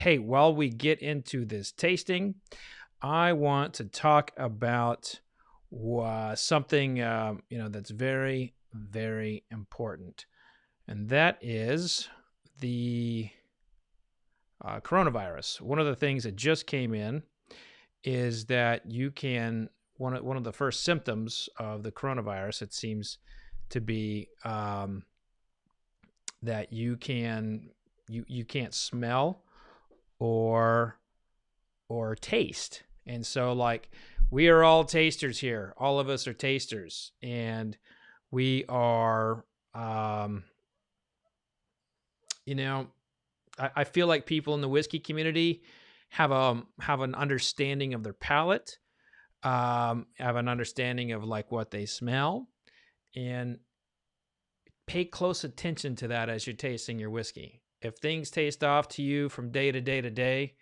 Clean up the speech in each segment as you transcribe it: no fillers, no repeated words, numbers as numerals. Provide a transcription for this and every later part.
Hey, while we get into this tasting, I want to talk about something that's very, very important, and that is the coronavirus. One of the things that just came in is that you can one of the first symptoms of the coronavirus. It seems to be that you can't smell or taste. And so like we are all tasters here. All of us are tasters, and we are you know, I feel like people in the whiskey community have an understanding of their palate, have an understanding of like what they smell, and pay close attention to that as you're tasting your whiskey. If things taste off to you from day to day to day,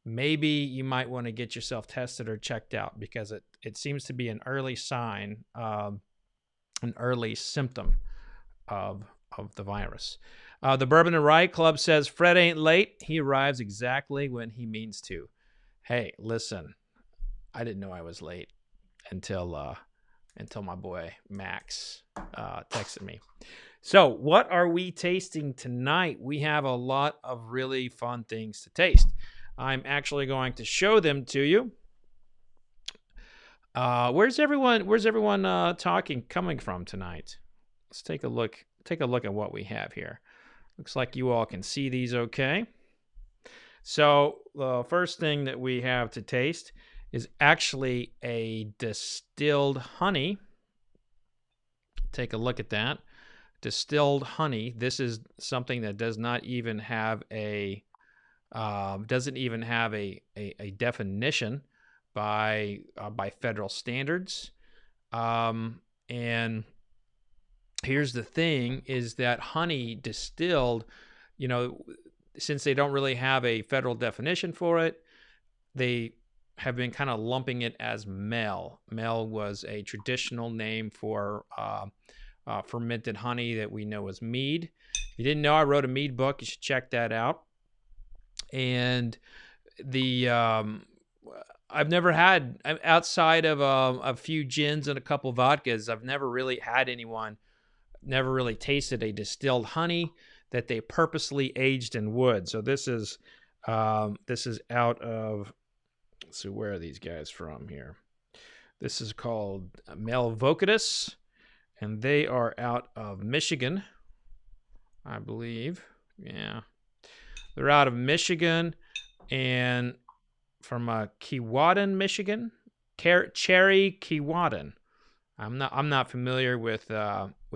maybe you might want to get yourself tested or checked out, because it seems to be an early sign, an early symptom of the virus. The Bourbon and Rye Club says Fred ain't late. He arrives exactly when he means to. Hey, listen, I didn't know I was late until my boy Max texted me. So what are we tasting tonight? We have a lot of really fun things to taste. I'm actually going to show them to you. Where's everyone coming from tonight? Let's take a look at what we have here. Looks like you all can see these okay. So the first thing that we have to taste is actually a distilled honey. Take a look at that. Distilled honey. This is something that does not even have a definition by federal standards. And here's the thing: is that honey distilled, since they don't really have a federal definition for it, they have been kind of lumping it as mel. Mel was a traditional name for fermented honey that we know as mead. If you didn't know, I wrote a mead book. You should check that out. And the I've never had, outside of a few gins and a couple vodkas, I've never really tasted a distilled honey that they purposely aged in wood. So this is out of, let's see, where are these guys from here? This is called Melvocatus, and they are out of Michigan, I believe. Yeah, they're out of Michigan, and from Keewatin, Michigan, Cherry Keewatin. I'm not familiar with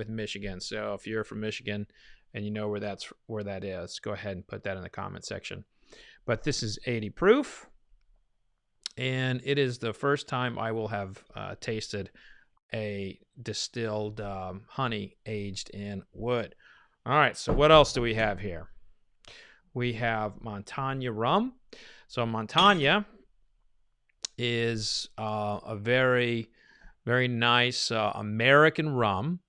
Michigan, so if you're from Michigan and you know where that is, go ahead and put that in the comment section. But this is 80 proof, and it is the first time I will have tasted a distilled honey aged in wood. All right, so what else do we have here? We have Montanya rum. So Montanya is a very, very nice American rum.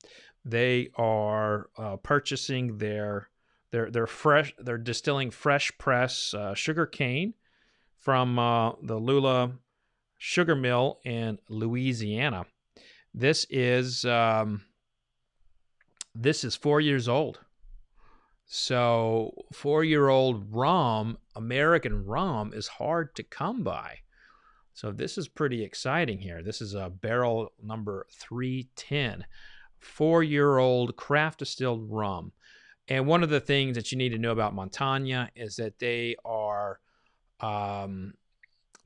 They are purchasing their distilling fresh press sugar cane from the Lula Sugar Mill in Louisiana. This is 4 years old. So 4-year-old rum, American rum, is hard to come by. So this is pretty exciting here. This is a barrel number 310, 4-year-old craft distilled rum. And one of the things that you need to know about Montanya is that they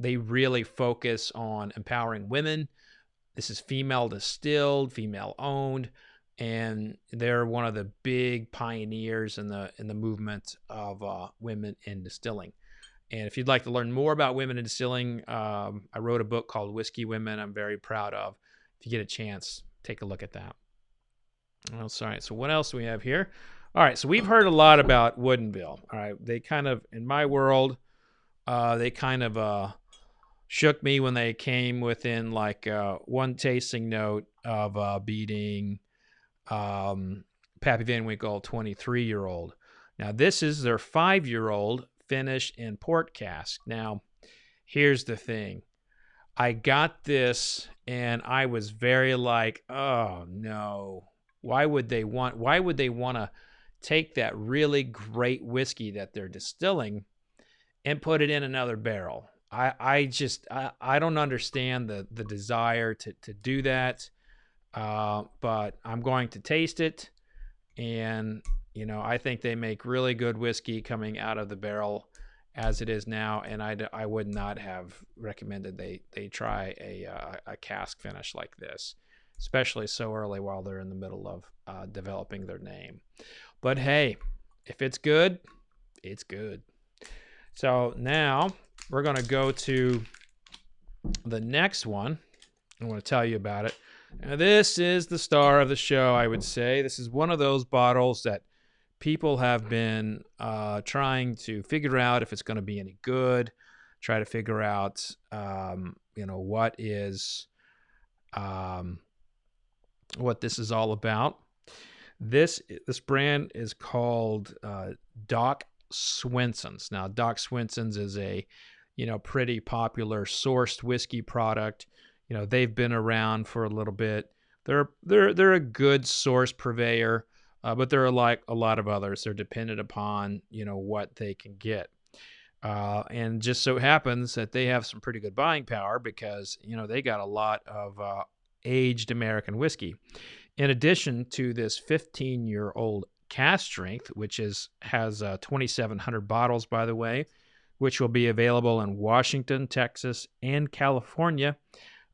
really focus on empowering women. This is female distilled, female owned, and they're one of the big pioneers in the movement of women in distilling. And if you'd like to learn more about women in distilling, I wrote a book called Whiskey Women I'm very proud of. If you get a chance, take a look at that. Oh, sorry. So what else do we have here? All right, so we've heard a lot about Woodinville. All right, they kind of, in my world, they kind of shook me when they came within like one tasting note of beating Pappy Van Winkle 23-year-old. Now this is their 5-year-old finish in port cask. Now, here's the thing. I got this and I was very like, oh no. Why would they want to take that really great whiskey that they're distilling and put it in another barrel? I don't understand the desire to do that. But I'm going to taste it, and I think they make really good whiskey coming out of the barrel as it is now, and I would not have recommended they try a cask finish like this, especially so early while they're in the middle of developing their name. But hey, if it's good, it's good. So now we're going to go to the next one. I want to tell you about it. Now, this is the star of the show, I would say. This is one of those bottles that people have been trying to figure out if it's going to be any good, try to figure out, what this is all about. This brand is called Doc Swinson's. Now, Doc Swinson is a, pretty popular sourced whiskey product. They've been around for a little bit. They're a good source purveyor, but there are like a lot of others. They're dependent upon what they can get, and just so happens that they have some pretty good buying power because they got a lot of aged American whiskey. In addition to this 15-year-old cask strength, which has 2,700 bottles, by the way, which will be available in Washington, Texas, and California.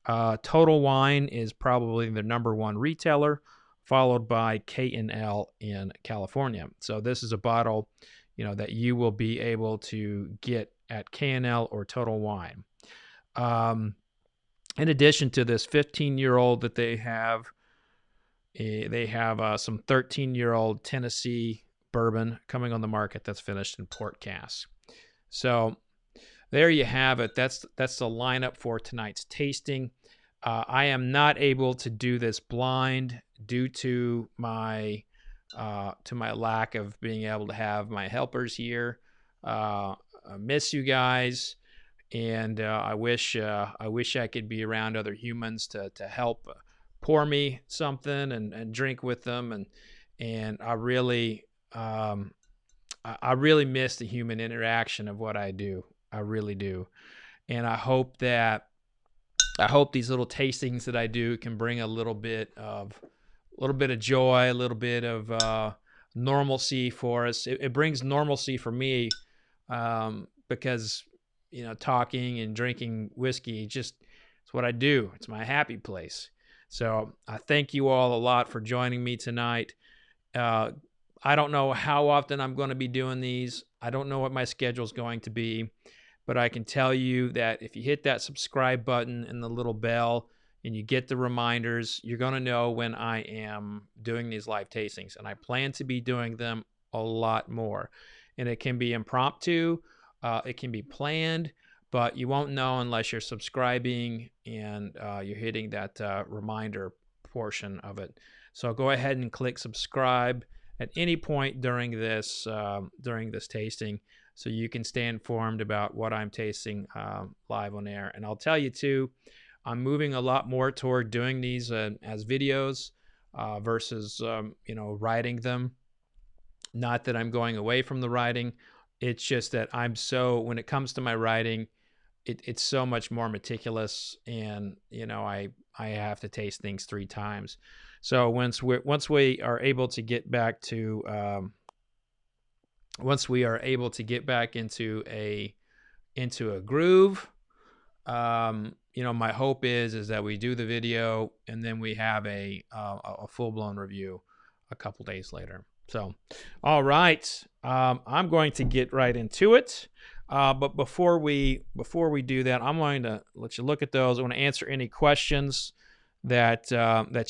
Total Wine is probably the number one retailer, followed by K&L in California. So this is a bottle, that you will be able to get at K&L or Total Wine. In addition to this 15-year-old that they have some 13-year-old Tennessee bourbon coming on the market that's finished in port cask. So there you have it. That's the lineup for tonight's tasting. I am not able to do this blind due to my lack of being able to have my helpers here. I miss you guys, and I wish I could be around other humans to help pour me something and drink with them, and I really miss the human interaction of what I do. I really do. And I hope these little tastings that I do can bring a little bit of joy, a little bit of normalcy for us. It brings normalcy for me because talking and drinking whiskey it's what I do. It's my happy place. So I thank you all a lot for joining me tonight. I don't know how often I'm going to be doing these. I don't know what my schedule is going to be. But I can tell you that if you hit that subscribe button and the little bell and you get the reminders, you're going to know when I am doing these live tastings. And I plan to be doing them a lot more. And it can be impromptu. It can be planned. But you won't know unless you're subscribing and you're hitting that reminder portion of it. So go ahead and click subscribe at any point during this tasting, so you can stay informed about what I'm tasting live on air. And I'll tell you too, I'm moving a lot more toward doing these as videos versus writing them. Not that I'm going away from the writing. It's just that when it comes to my writing, it's so much more meticulous, and I have to taste things 3 times. So once we are able to get back to into a groove, my hope is that we do the video and then we have a full-blown review a couple days later. So, all right, I'm going to get right into it. But before we do that, I'm going to let you look at those. I want to answer any questions that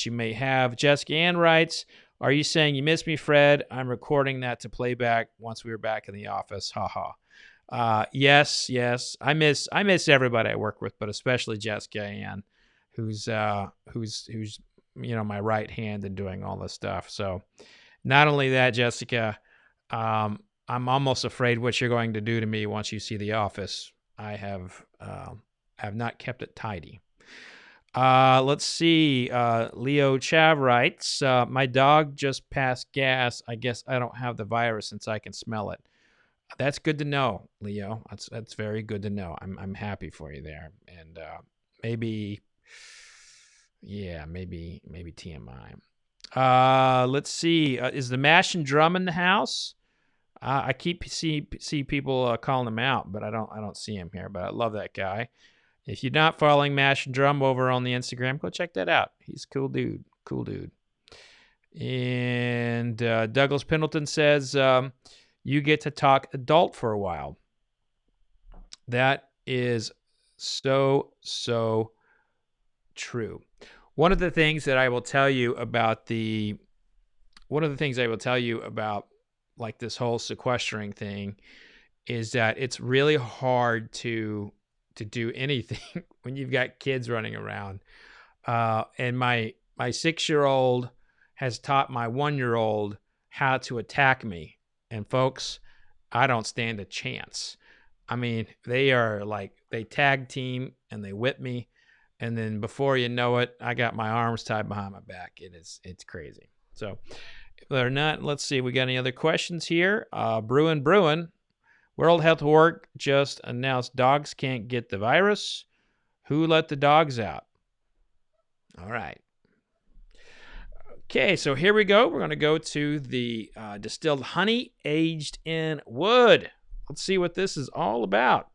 you may have. Jessica Ann writes, "Are you saying you miss me, Fred? I'm recording that to play back once we were back in the office. Haha." Yes. I miss everybody I work with, but especially Jessica Ann, who's my right hand in doing all this stuff. So not only that, Jessica, I'm almost afraid what you're going to do to me once you see the office. I have not kept it tidy. Let's see. Leo Chav writes, my dog just passed gas. I guess I don't have the virus since I can smell it. That's good to know, Leo. That's very good to know. I'm happy for you there. And maybe, yeah, maybe TMI. Let's see. Is the mash and drum in the house? I keep see people calling him out, but I don't see him here. But I love that guy. If you're not following Mash and Drum over on the Instagram, go check that out. He's a cool dude. Cool dude. And Douglas Pendleton says, you get to talk adult for a while. That is so true. One of the things I will tell you about like this whole sequestering thing is that it's really hard to do anything when you've got kids running around. And my 6-year-old has taught my 1-year-old how to attack me. And folks, I don't stand a chance. I mean, they are like, they tag team and they whip me. And then before you know it, I got my arms tied behind my back. It's crazy. So if they're not, let's see, we got any other questions here? Bruin. World Health Org just announced dogs can't get the virus. Who let the dogs out? All right. Okay, so here we go. We're going to go to the distilled honey aged in wood. Let's see what this is all about.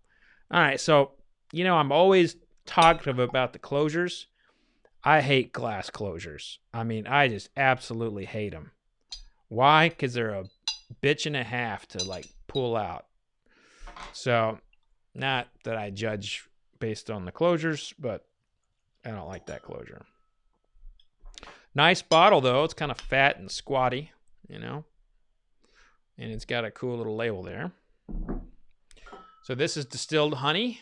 All right, so, I'm always talkative about the closures. I hate glass closures. I mean, I just absolutely hate them. Why? Because they're a bitch and a half to, like, pull out. So, not that I judge based on the closures, but I don't like that closure. Nice bottle, though. It's kind of fat and squatty, And it's got a cool little label there. So this is distilled honey,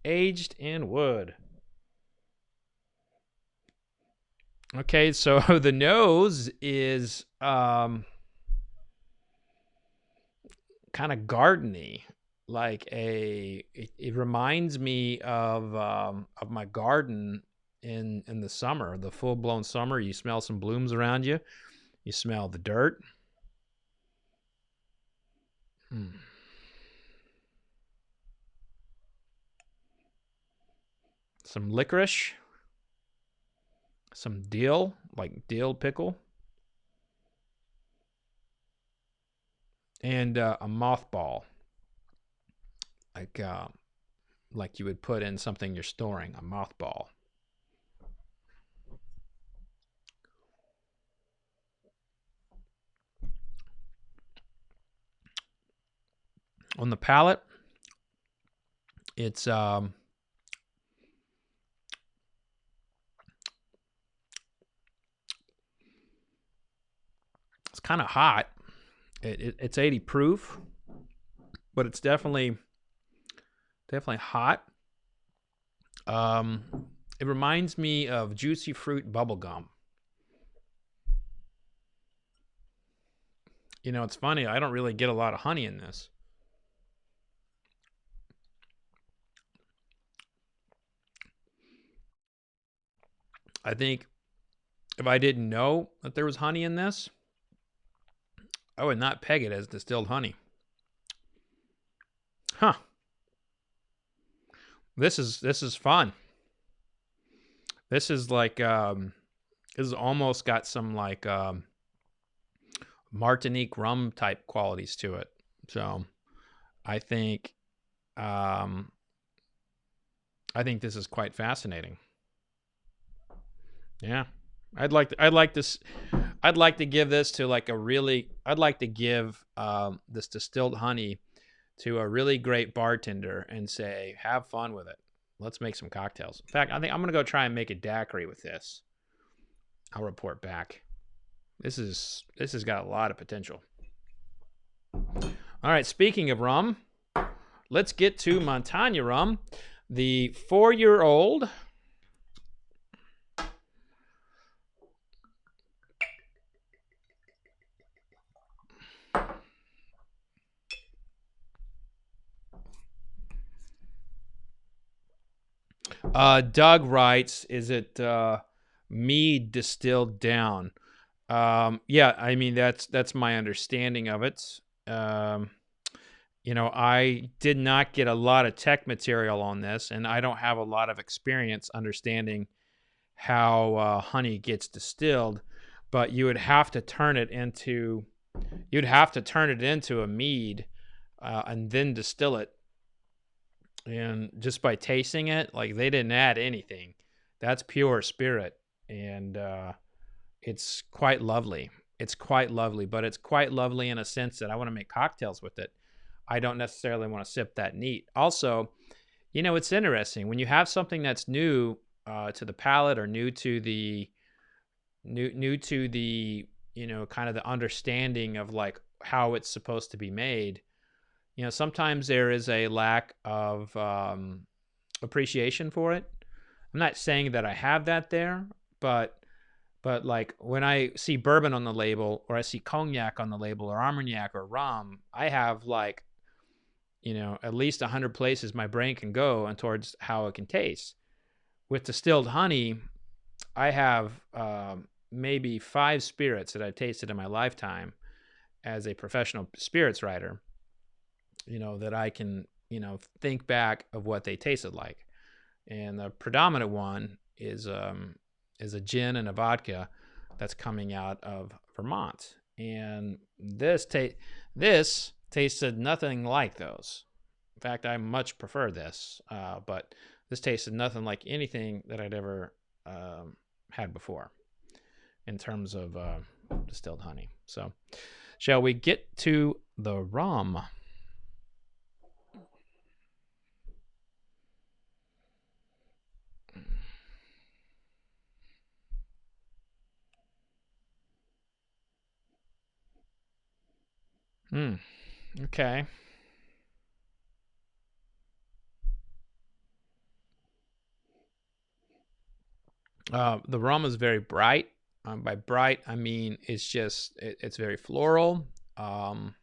aged in wood. Okay, so the nose is kind of gardeny. Like it reminds me of my garden in the summer, the full-blown summer. You smell some blooms around you. You smell the dirt. Some licorice. Some dill, like dill pickle. And a mothball. Like you would put in something you're storing, a mothball. On the palate, it's kind of hot. It's 80 proof, but it's definitely hot. It reminds me of juicy fruit bubble gum. It's funny. I don't really get a lot of honey in this. I think if I didn't know that there was honey in this, I would not peg it as distilled honey. Huh. This is fun. This is like this has almost got some like Martinique rum type qualities to it. So I think this is quite fascinating. Yeah. I'd like to give this to like I'd like to give this distilled honey to a really great bartender and say, have fun with it. Let's make some cocktails. In fact, I think I'm going to go try and make a daiquiri with this. I'll report back. This has got a lot of potential. All right, speaking of rum, let's get to Montanya rum. The 4-year-old Doug writes, is it mead distilled down? Yeah, I mean that's my understanding of it. Um, I did not get a lot of tech material on this, and I don't have a lot of experience understanding how honey gets distilled. But you'd have to turn it into a mead, and then distill it. And just by tasting it, like they didn't add anything. That's pure spirit, and it's quite lovely. It's quite lovely, but it's quite lovely in a sense that I want to make cocktails with it. I don't necessarily want to sip that neat. Also, it's interesting when you have something that's new to the palate, or new to the kind of the understanding of like how it's supposed to be made. Sometimes there is a lack of appreciation for it. I'm not saying that I have that there, but like when I see bourbon on the label, or I see cognac on the label, or armagnac or rum, I have like, at least 100 places my brain can go and towards how it can taste. With distilled honey, I have maybe 5 spirits that I've tasted in my lifetime as a professional spirits writer, that I can, think back of what they tasted like. And the predominant one is a gin and a vodka that's coming out of Vermont. And this tasted nothing like those. In fact, I much prefer this, but this tasted nothing like anything that I'd ever had before in terms of distilled honey. So, shall we get to the rum? Okay. The rum is very bright. By bright, I mean it's very floral. Um,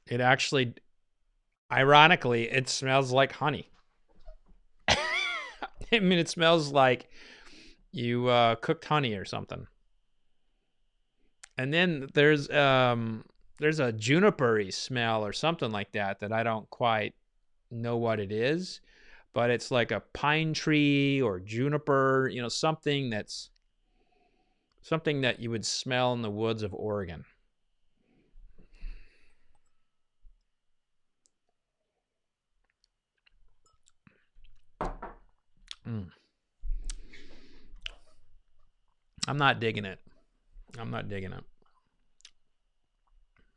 it actually, ironically, it smells like honey. I mean, it smells like you cooked honey or something. And then there's a junipery smell or something like that I don't quite know what it is, but it's like a pine tree or juniper, something that you would smell in the woods of Oregon. Mm. I'm not digging it. I'm not digging it.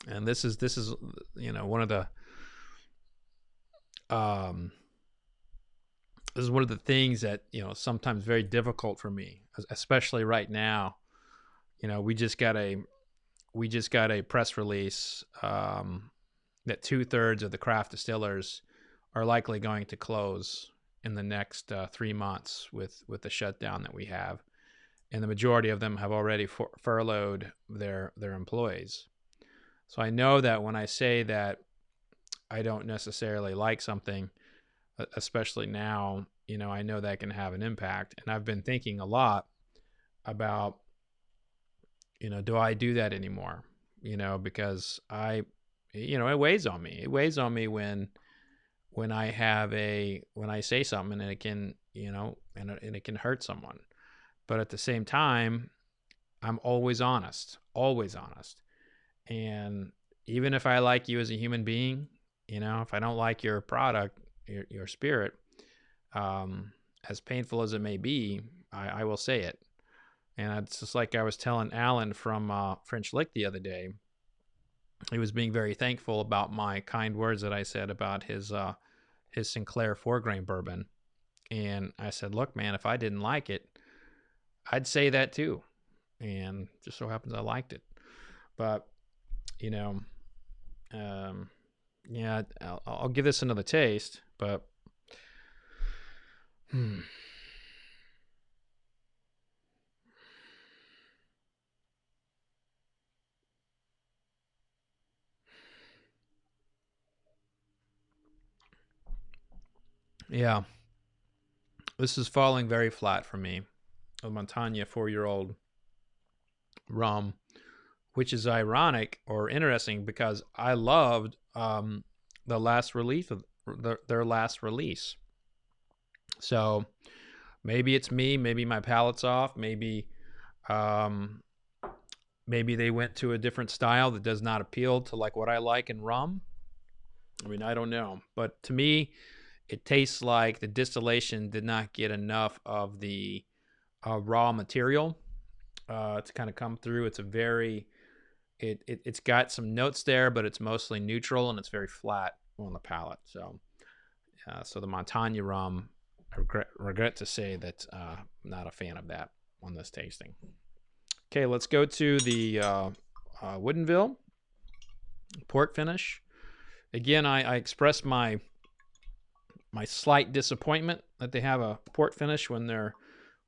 And this is one of the um this is one of the things that sometimes very difficult for me, especially right now. We just got a press release that 2/3 of the craft distillers are likely going to close in the next 3 months with the shutdown that we have, and the majority of them have already furloughed their employees. So I know that when I say that I don't necessarily like something, especially now, I know that can have an impact. And I've been thinking a lot about, do I do that anymore? Because it weighs on me. It weighs on me when I say something and it can, and it can hurt someone. But at the same time, I'm always honest, always honest. And even if I like you as a human being, if I don't like your product, your spirit, as painful as it may be, I will say it. And it's just like I was telling Alan from French Lick the other day. He was being very thankful about my kind words that I said about his Sinclair 4-grain bourbon. And I said, look, man, if I didn't like it, I'd say that too. And just so happens I liked it. But, yeah, I'll give this another taste, but Yeah, this is falling very flat for me. A Montanya 4-year-old rum, which is ironic or interesting because I loved the last release of their last release. So maybe it's me, maybe my palate's off, um, maybe they went to a different style that does not appeal to like what I like in rum. I mean, I don't know, but to me, it tastes like the distillation did not get enough of the raw material to kind of come through. It's a very it's got some notes there, but it's mostly neutral and it's very flat on the palate. So so the Montaigne rum, I regret to say that I'm not a fan of that on this tasting. Okay, let's go to the Woodinville port finish. Again, I expressed my slight disappointment that they have a port finish when their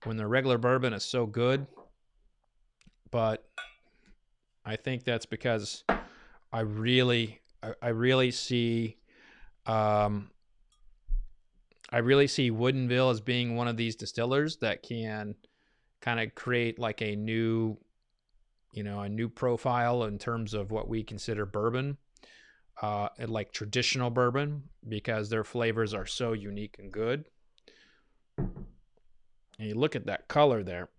regular bourbon is so good, but I think that's because I really see Woodinville as being one of these distillers that can kind of create like a new profile in terms of what we consider bourbon, like traditional bourbon, because their flavors are so unique and good. And you look at that color there.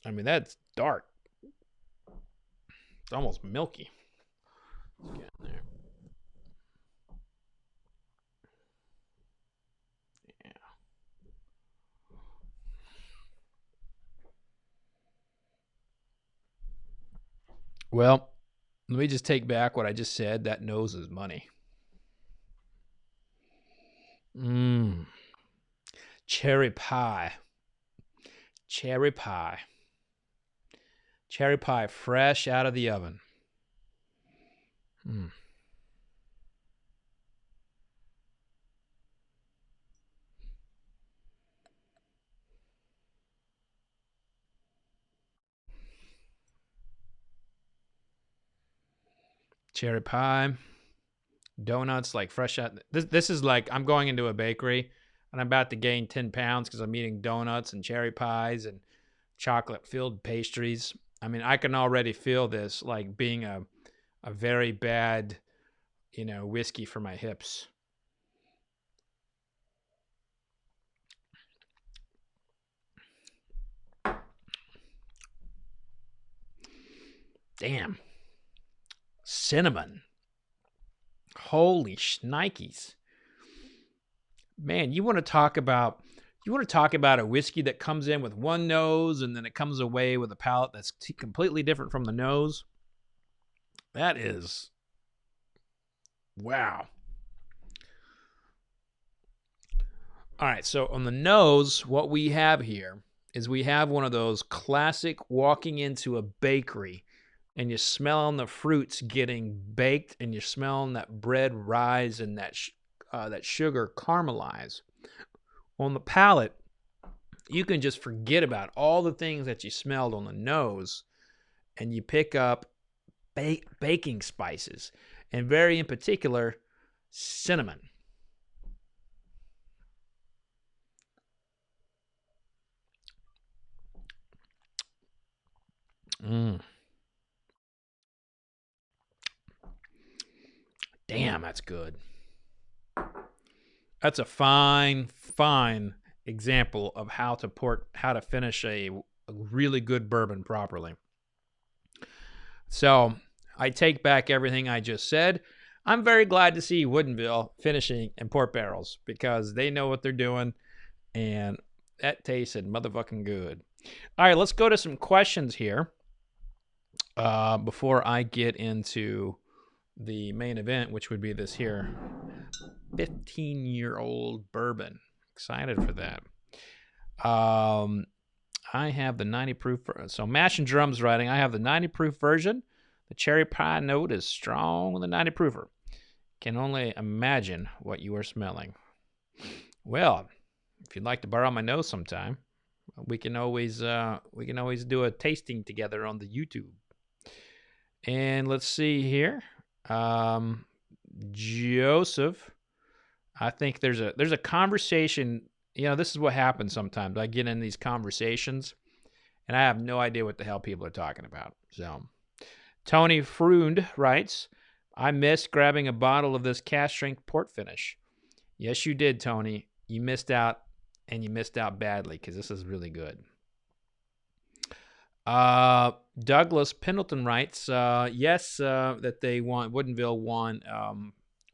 I mean, that's dark. It's almost milky. Let's get in there. Yeah. Well, let me just take back what I just said. That nose is money. Mmm. Cherry pie. Cherry pie. Cherry pie fresh out of the oven. Mm. Cherry pie. Donuts like fresh out. This is like I'm going into a bakery and I'm about to gain 10 pounds because I'm eating donuts and cherry pies and chocolate filled pastries. I mean, I can already feel this like being a very bad, whiskey for my hips. Damn. Cinnamon. Holy shnikes. Man, you want to talk about a whiskey that comes in with one nose and then it comes away with a palate that's completely different from the nose. That is wow. All right, so on the nose, what we have here is we have one of those classic walking into a bakery and you're smelling the fruits getting baked and you're smelling that bread rise and that sugar caramelize. On the palate, you can just forget about all the things that you smelled on the nose and you pick up baking spices, and very in particular, cinnamon. Mm. Damn, that's good. That's a fine example of how to finish a really good bourbon properly. So I take back everything I just said. I'm very glad to see Woodinville finishing in port barrels because they know what they're doing, and that tasted motherfucking good. All right, let's go to some questions here before I get into the main event, which would be this here 15-year-old bourbon. Excited for that. I have the 90 proof. So Mash and Drums writing, I have the 90 proof version. The cherry pie note is strong with the 90 proofer. Can only imagine what you are smelling. Well, if you'd like to borrow my nose sometime, we can always do a tasting together on the YouTube. And let's see here. Joseph I think there's a conversation. You know, this is what happens sometimes. I get in these conversations, and I have no idea what the hell people are talking about. So, Tony Freund writes, I missed grabbing a bottle of this cask strength port finish. Yes, you did, Tony. You missed out, and you missed out badly because this is really good. Douglas Pendleton writes, yes, that they won. Woodinville won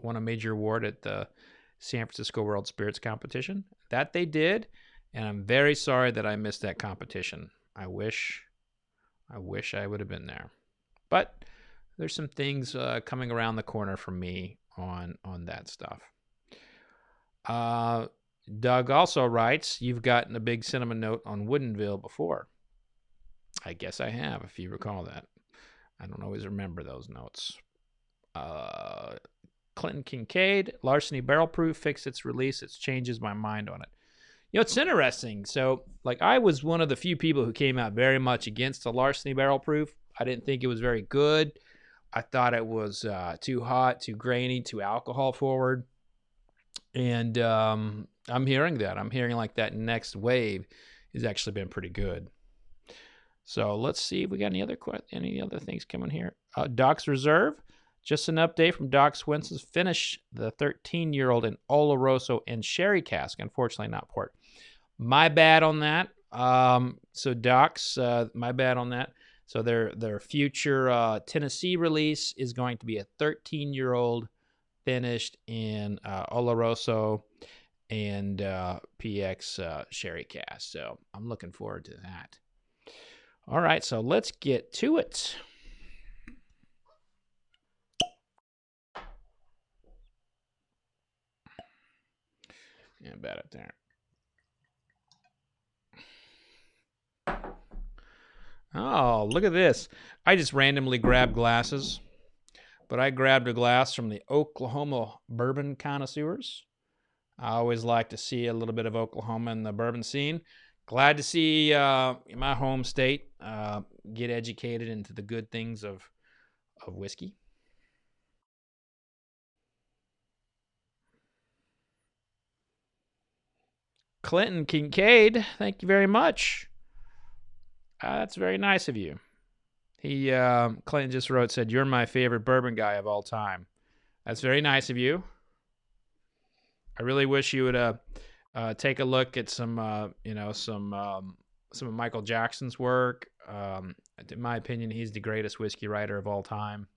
a major award at the San Francisco World Spirits Competition. That they did, and I'm very sorry that I missed that competition. I wish I would have been there. But there's some things coming around the corner for me on that stuff. Doug also writes, you've gotten a big cinnamon note on Woodinville before. I guess I have, if you recall that. I don't always remember those notes. Clinton Kincaid, Larceny Barrel Proof fixed its release. It changes my mind on it. You know, it's interesting. So, like, I was one of the few people who came out very much against the Larceny Barrel Proof. I didn't think it was very good. I thought it was too hot, too grainy, too alcohol forward. And I'm hearing that. I'm hearing like that next wave has actually been pretty good. So let's see if we got any other things coming here. Doc's Reserve. Just an update from Doc Swinson's finish, the 13-year-old in Oloroso and sherry cask. Unfortunately, not port. My bad on that. So Doc's, my bad on that. So their future Tennessee release is going to be a 13-year-old finished in Oloroso and PX sherry cask. So I'm looking forward to that. All right, so let's get to it. Yeah, bad up there. Oh, look at this. I just randomly grabbed glasses, but I grabbed a glass from the Oklahoma bourbon connoisseurs. I always like to see a little bit of Oklahoma in the bourbon scene. Glad to see my home state get educated into the good things of whiskey. Clinton Kincaid, thank you very much. That's very nice of you. Clinton just said, you're my favorite bourbon guy of all time. That's very nice of you. I really wish you would take a look at some of Michael Jackson's work. In my opinion, he's the greatest whiskey writer of all time.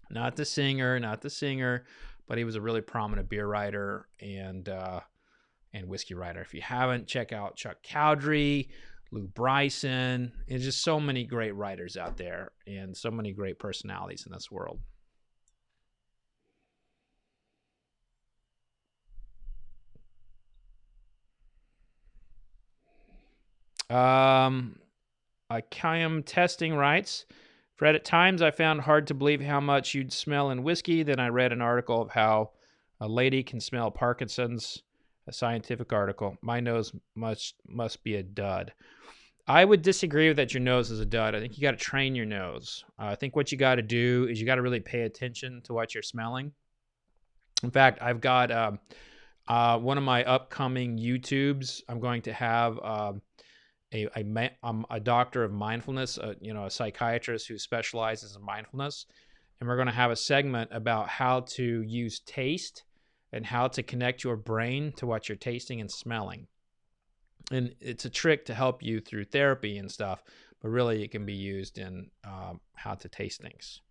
Not the singer, but he was a really prominent beer writer and whiskey writer. If you haven't, check out Chuck Cowdery, Lou Bryson. There's just so many great writers out there and so many great personalities in this world. Kayam Testing writes, Fred, at times I found hard to believe how much you'd smell in whiskey. Then I read an article of how a lady can smell Parkinson's, a scientific article. My nose must be a dud. I would disagree with that your nose is a dud. I think you got to train your nose. I think what you got to do is you got to really pay attention to what you're smelling. In fact, I've got one of my upcoming YouTubes. I'm going to have a doctor of mindfulness, a psychiatrist who specializes in mindfulness. And we're going to have a segment about how to use taste and how to connect your brain to what you're tasting and smelling. And it's a trick to help you through therapy and stuff, but really it can be used in how to taste things.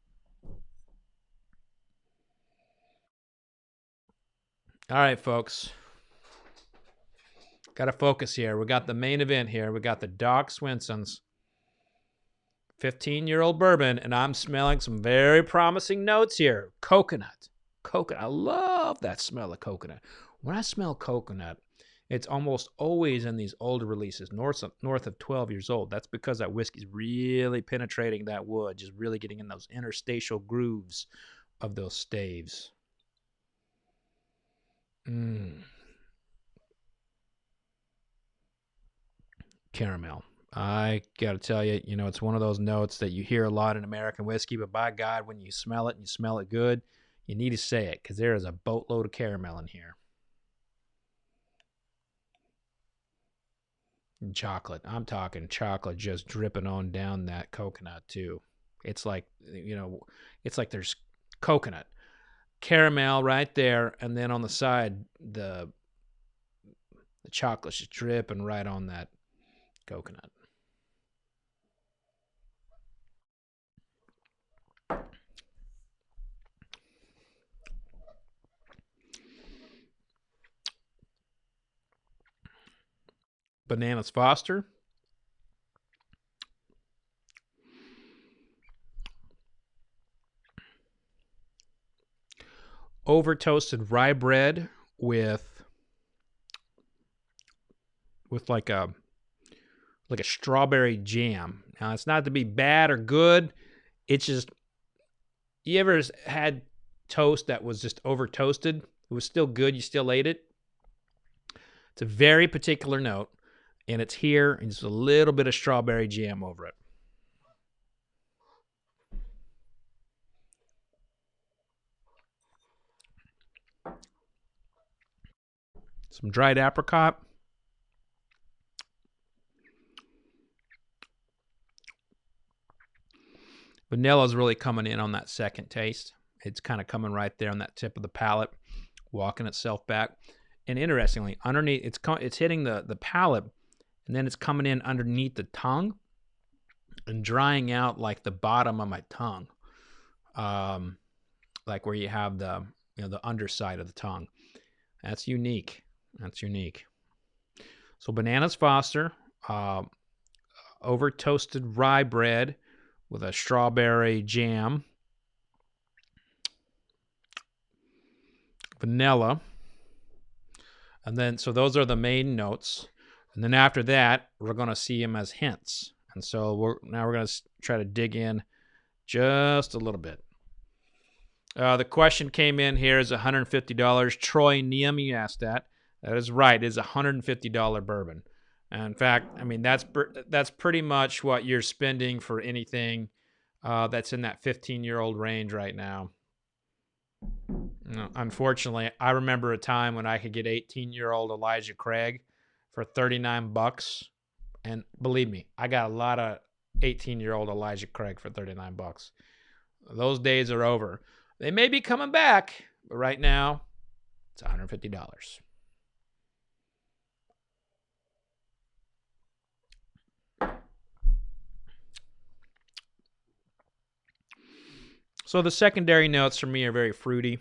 All right, folks. Got to focus here. We got the main event here. We got the Doc Swinson's 15-year-old bourbon, and I'm smelling some very promising notes here. Coconut. I love that smell of coconut. When I smell coconut, it's almost always in these older releases, north of 12 years old. That's because that whiskey's really penetrating that wood, just really getting in those interstitial grooves of those staves. Caramel. I got to tell you, it's one of those notes that you hear a lot in American whiskey, but by God, when you smell it and you smell it good, you need to say it because there is a boatload of caramel in here. Chocolate. I'm talking chocolate just dripping on down that coconut too. It's like, it's like there's coconut, caramel right there, and then on the side, the chocolate's just dripping right on that coconut. Bananas Foster. Over toasted rye bread with like a strawberry jam. Now it's not to be bad or good. It's just, you ever had toast that was just over toasted? It was still good. You still ate it. It's a very particular note, and it's here, and just a little bit of strawberry jam over it. Some dried apricot. Vanilla's really coming in on that second taste. It's kind of coming right there on that tip of the palate, walking itself back. And interestingly, underneath, it's hitting the palate, and then it's coming in underneath the tongue and drying out like the bottom of my tongue, like where you have the underside of the tongue. That's unique. That's unique. So Bananas Foster, over toasted rye bread with a strawberry jam, vanilla, and then, so those are the main notes. And then after that, we're going to see them as hints. And so we're going to try to dig in just a little bit. The question came in here is $150. Troy Niemi asked that. That is right. It is $150 bourbon. And in fact, I mean, that's pretty much what you're spending for anything that's in that 15-year-old range right now. Unfortunately, I remember a time when I could get 18-year-old Elijah Craig for $39, and believe me, I got a lot of 18-year-old Elijah Craig for $39. Those days are over. They may be coming back, but right now, it's $150. So the secondary notes for me are very fruity.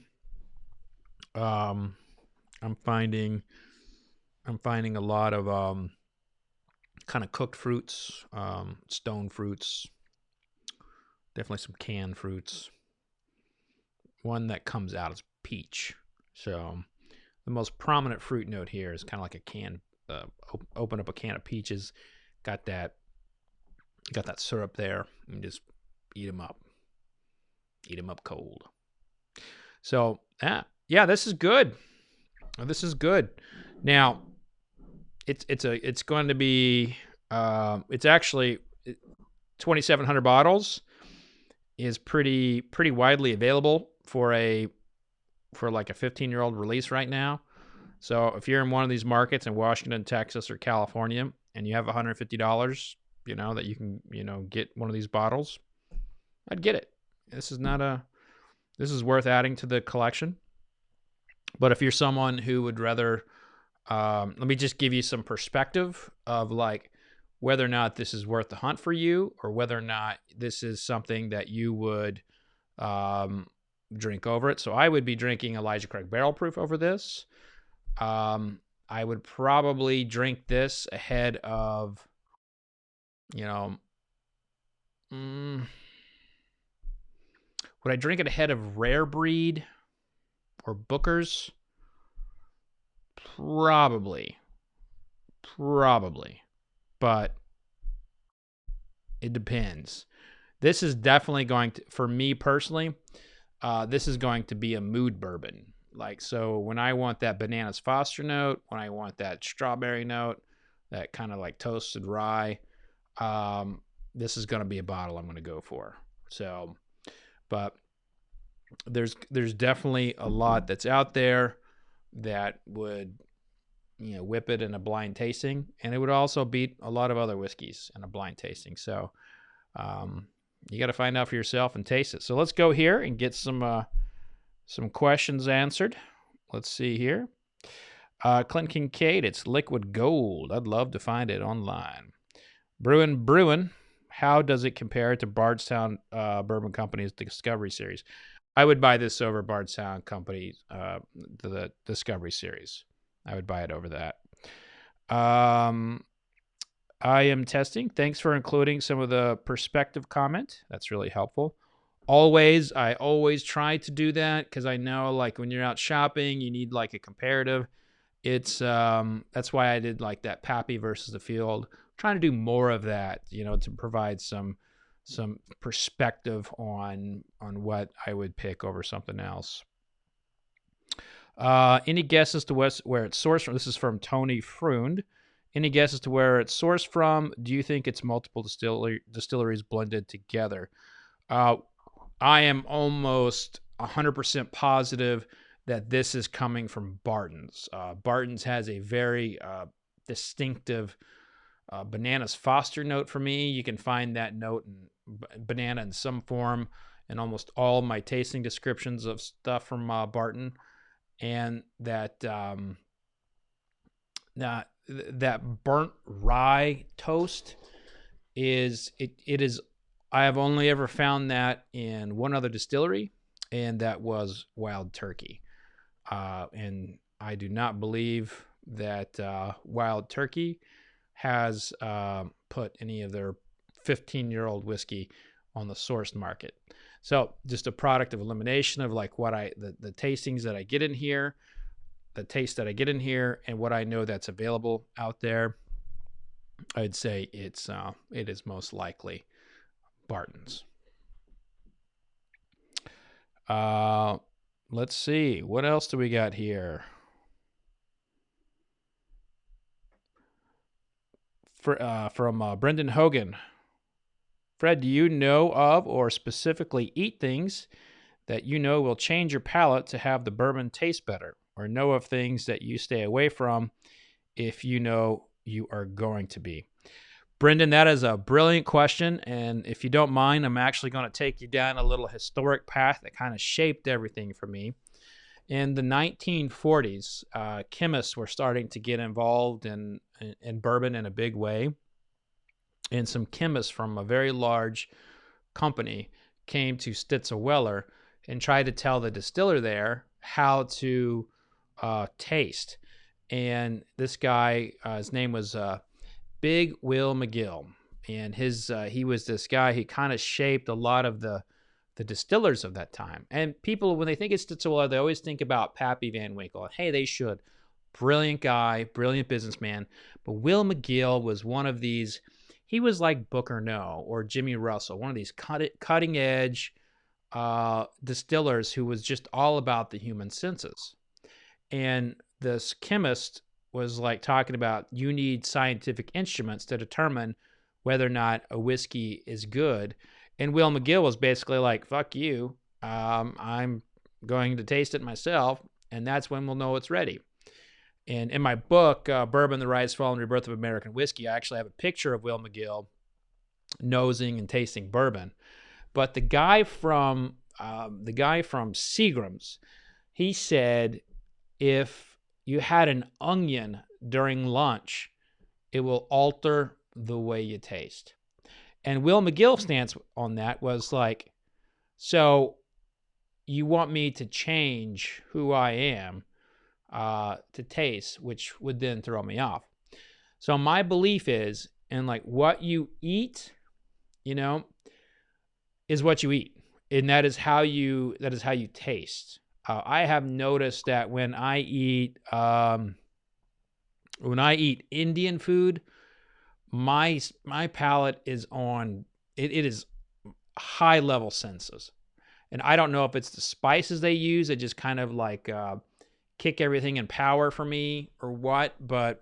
I'm finding a lot of kind of cooked fruits, stone fruits, definitely some canned fruits. One that comes out is peach. So the most prominent fruit note here is kind of like a can. Open up a can of peaches, got that syrup there, and just eat them up. Eat them up cold. So yeah, this is good. This is good. Now, it's going to be it's actually 2,700 bottles is pretty widely available for like a 15-year-old release right now. So if you're in one of these markets in Washington, Texas, or California, and you have $150, that you can get one of these bottles, I'd get it. This is worth adding to the collection. But if you're someone who would rather, let me just give you some perspective of like whether or not this is worth the hunt for you, or whether or not this is something that you would drink over it. So I would be drinking Elijah Craig Barrel Proof over this. I would probably drink this ahead of, would I drink it ahead of Rare Breed or Booker's? Probably. But it depends. This is definitely going to, for me personally, this is going to be a mood bourbon. Like, so when I want that Bananas Foster note, when I want that strawberry note, that kind of like toasted rye, this is going to be a bottle I'm going to go for. So, but there's definitely a lot that's out there that would whip it in a blind tasting, and it would also beat a lot of other whiskeys in a blind tasting. So you got to find out for yourself and taste it. So let's go here and get some questions answered. Let's see here. Clint Kincaid, it's liquid gold. I'd love to find it online. Bruin, how does it compare to Bardstown Bourbon Company's Discovery Series? I would buy this over Bardstown Company, the Discovery Series. I would buy it over that. I am testing. Thanks for including some of the perspective comment. That's really helpful. I always try to do that because I know, like, when you're out shopping, you need like a comparative. It's that's why I did like that Pappy versus the Field. I'm trying to do more of that, to provide some perspective on what I would pick over something else. Any guesses to where it's sourced from? This is from Tony Freund. Any guesses to where it's sourced from? Do you think it's multiple distilleries blended together? I am almost 100% positive that this is coming from Barton's. Barton's has a very distinctive bananas Foster note for me. You can find that note in banana in some form in almost all my tasting descriptions of stuff from Barton. And that burnt rye toast is I have only ever found that in one other distillery, and that was Wild Turkey. And I do not believe that Wild Turkey has put any of their 15-year-old whiskey on the sourced market. So just a product of elimination of like what the tastings that I get in here, the taste that I get in here, and what I know that's available out there. I'd say it is most likely Barton's. Let's see. What else do we got here? From Brendan Hogan. Fred, do you know of or specifically eat things that you know will change your palate to have the bourbon taste better? Or know of things that you stay away from if you know you are going to be? Brendan, that is a brilliant question. And if you don't mind, I'm actually going to take you down a little historic path that kind of shaped everything for me. In the 1940s, chemists were starting to get involved in bourbon in a big way. And some chemists from a very large company came to Stitzel-Weller and tried to tell the distiller there how to taste. And this guy, his name was Big Will McGill. And he was this guy. He kind of shaped a lot of the distillers of that time. And people, when they think it's Stitzel-Weller, they always think about Pappy Van Winkle. Hey, they should. Brilliant guy, brilliant businessman. But Will McGill was one of these. He was like Booker No or Jimmy Russell, one of these cutting edge distillers who was just all about the human senses. And this chemist was like talking about, you need scientific instruments to determine whether or not a whiskey is good. And Will McGill was basically like, fuck you. I'm going to taste it myself, and that's when we'll know it's ready. And in my book, Bourbon, the Rise, Fall, and Rebirth of American Whiskey, I actually have a picture of Will McGill nosing and tasting bourbon. But the guy from Seagram's, he said, if you had an onion during lunch, it will alter the way you taste. And Will McGill's stance on that was like, so you want me to change who I am to taste, which would then throw me off. So my belief is, and like what you eat, is what you eat, and that is how you taste. I have noticed that when I eat Indian food, my palate is on it is high level senses, and I don't know if it's the spices they use that just kind of like kick everything in power for me or what, but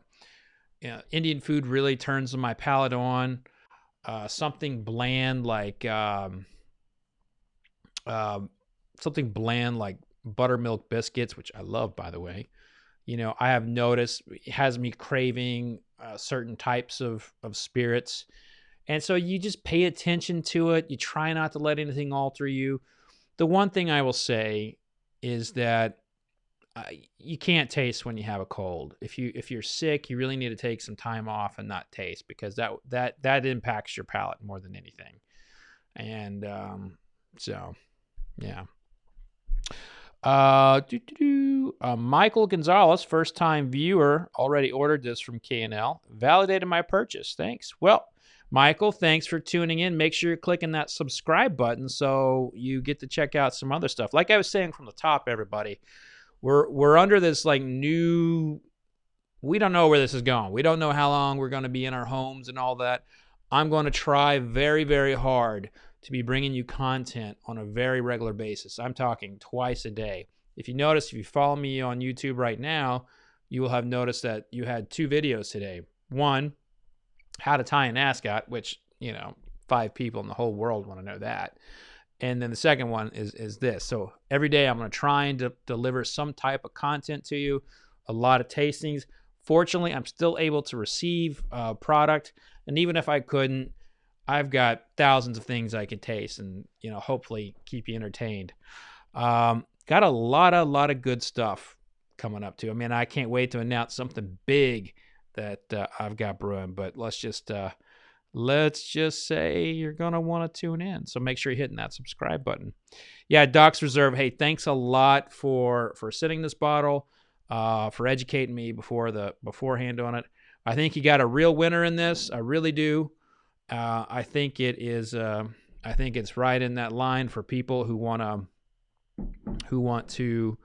Indian food really turns my palate on. Something bland like buttermilk biscuits, which I love, by the way. I have noticed it has me craving certain types of spirits. And so you just pay attention to it. You try not to let anything alter you. The one thing I will say is that you can't taste when you have a cold. If you're sick, you really need to take some time off and not taste, because that impacts your palate more than anything. And so, yeah. Michael Gonzalez, first time viewer, already ordered this from K&L. Validated my purchase. Thanks. Well, Michael, thanks for tuning in. Make sure you're clicking that subscribe button so you get to check out some other stuff. Like I was saying from the top, everybody, we're under this like new. We don't know where this is going. We don't know how long we're going to be in our homes and all that. I'm going to try very, very hard to be bringing you content on a very regular basis. I'm talking twice a day. If you follow me on YouTube right now, you will have noticed that you had 2 videos today. One, how to tie an ascot, which, 5 people in the whole world want to know that. And then the second one is this. So every day I'm going to try and deliver some type of content to you, a lot of tastings. Fortunately, I'm still able to receive product. And even if I couldn't, I've got thousands of things I could taste and, hopefully keep you entertained. Got a lot of good stuff coming up too. I mean, I can't wait to announce something big that I've got brewing, but let's just say you're going to want to tune in. So make sure you're hitting that subscribe button. Yeah, Doc's Reserve. Hey, thanks a lot for sending this bottle, for educating me beforehand on it. I think you got a real winner in this. I really do. I think it is. I think it's right in that line for people who want to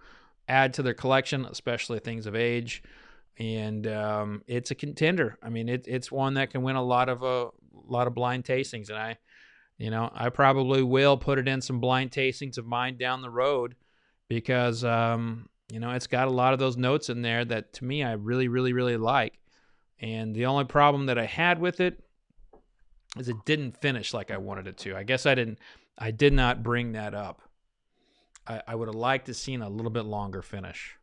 add to their collection, especially things of age. And it's a contender. I mean, it's one that can win a lot of blind tastings. And I probably will put it in some blind tastings of mine down the road, because it's got a lot of those notes in there that to me I really, really, really like. And the only problem that I had with it is it didn't finish like I wanted it to. I guess I did not bring that up. I would have liked to seen a little bit longer finish.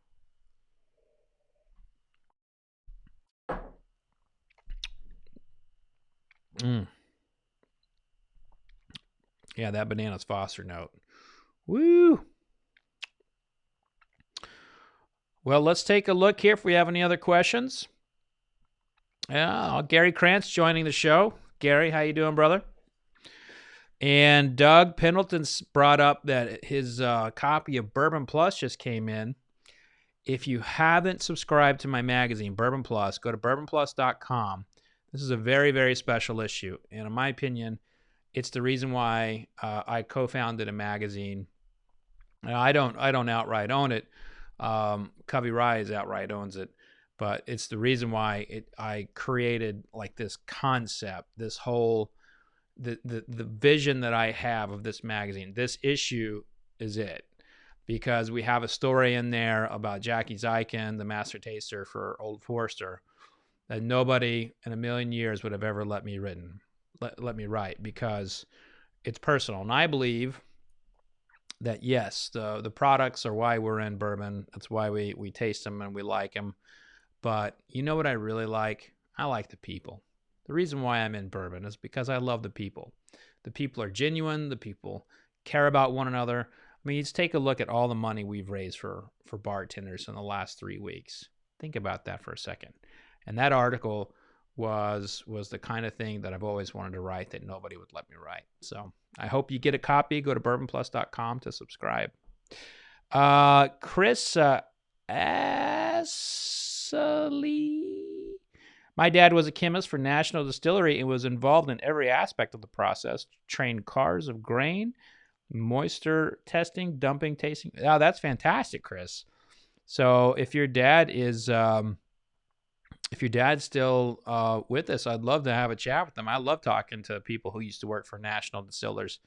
Yeah, that bananas Foster note. Woo! Well, let's take a look here if we have any other questions. Gary Krantz joining the show. Gary, how you doing, brother? And Doug Pendleton's brought up that his copy of Bourbon Plus just came in. If you haven't subscribed to my magazine, Bourbon Plus, go to bourbonplus.com. This is a very, very special issue. And in my opinion, it's the reason why I co-founded a magazine. And I don't outright own it. Covey Rise outright owns it. But it's the reason why I created like this concept, this whole the vision that I have of this magazine. This issue is it, because we have a story in there about Jackie Zykan, the master taster for Old Forester, that nobody in a million years would have ever let me write, because it's personal. And I believe that yes, the products are why we're in bourbon. That's why we taste them and we like them. But you know what I really like? I like the people. The reason why I'm in bourbon is because I love the people. The people are genuine. The people care about one another. I mean, just take a look at all the money we've raised for bartenders in the last 3 weeks. Think about that for a second. And that article was the kind of thing that I've always wanted to write that nobody would let me write. So I hope you get a copy. Go to bourbonplus.com to subscribe. Chris Ashley. My dad was a chemist for National Distillery and was involved in every aspect of the process. Trained cars of grain, moisture testing, dumping, tasting. Oh, that's fantastic, Chris. So if your dad is, if your dad's still with us, I'd love to have a chat with them. I love talking to people who used to work for national distillers,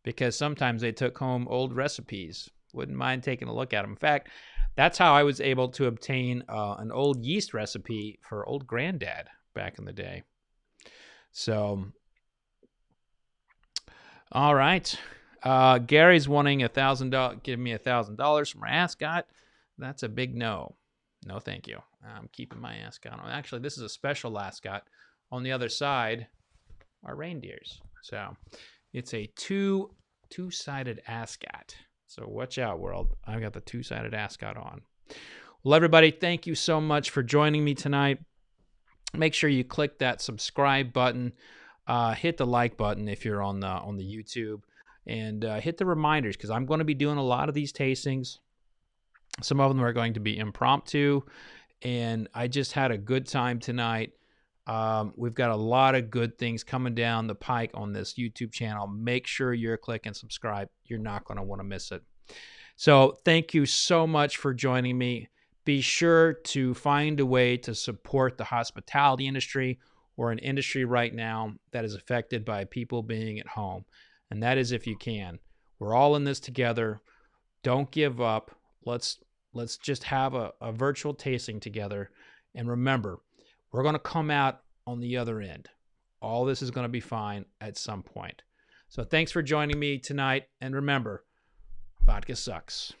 because sometimes they took home old recipes. Wouldn't mind taking a look at them. In fact, that's how I was able to obtain an old yeast recipe for old granddad back in the day. So, all right. Gary's wanting $1,000. Give me $1,000 from Ascot. That's a big no. No, thank you. I'm keeping my ascot on. Actually, this is a special ascot. On the other side are reindeers. So it's a two-sided ascot. So watch out, world. I've got the two-sided ascot on. Well, everybody, thank you so much for joining me tonight. Make sure you click that subscribe button. Hit the like button if you're on the YouTube. And hit the reminders, because I'm going to be doing a lot of these tastings. Some of them are going to be impromptu, and I just had a good time tonight. We've got a lot of good things coming down the pike on this YouTube channel. Make sure you're clicking subscribe. You're not going to want to miss it. So thank you so much for joining me. Be sure to find a way to support the hospitality industry, or an industry right now that is affected by people being at home. And that is if you can. We're all in this together. Don't give up. Let's just have a virtual tasting together. And remember, we're going to come out on the other end. All this is going to be fine at some point. So thanks for joining me tonight. And remember, vodka sucks.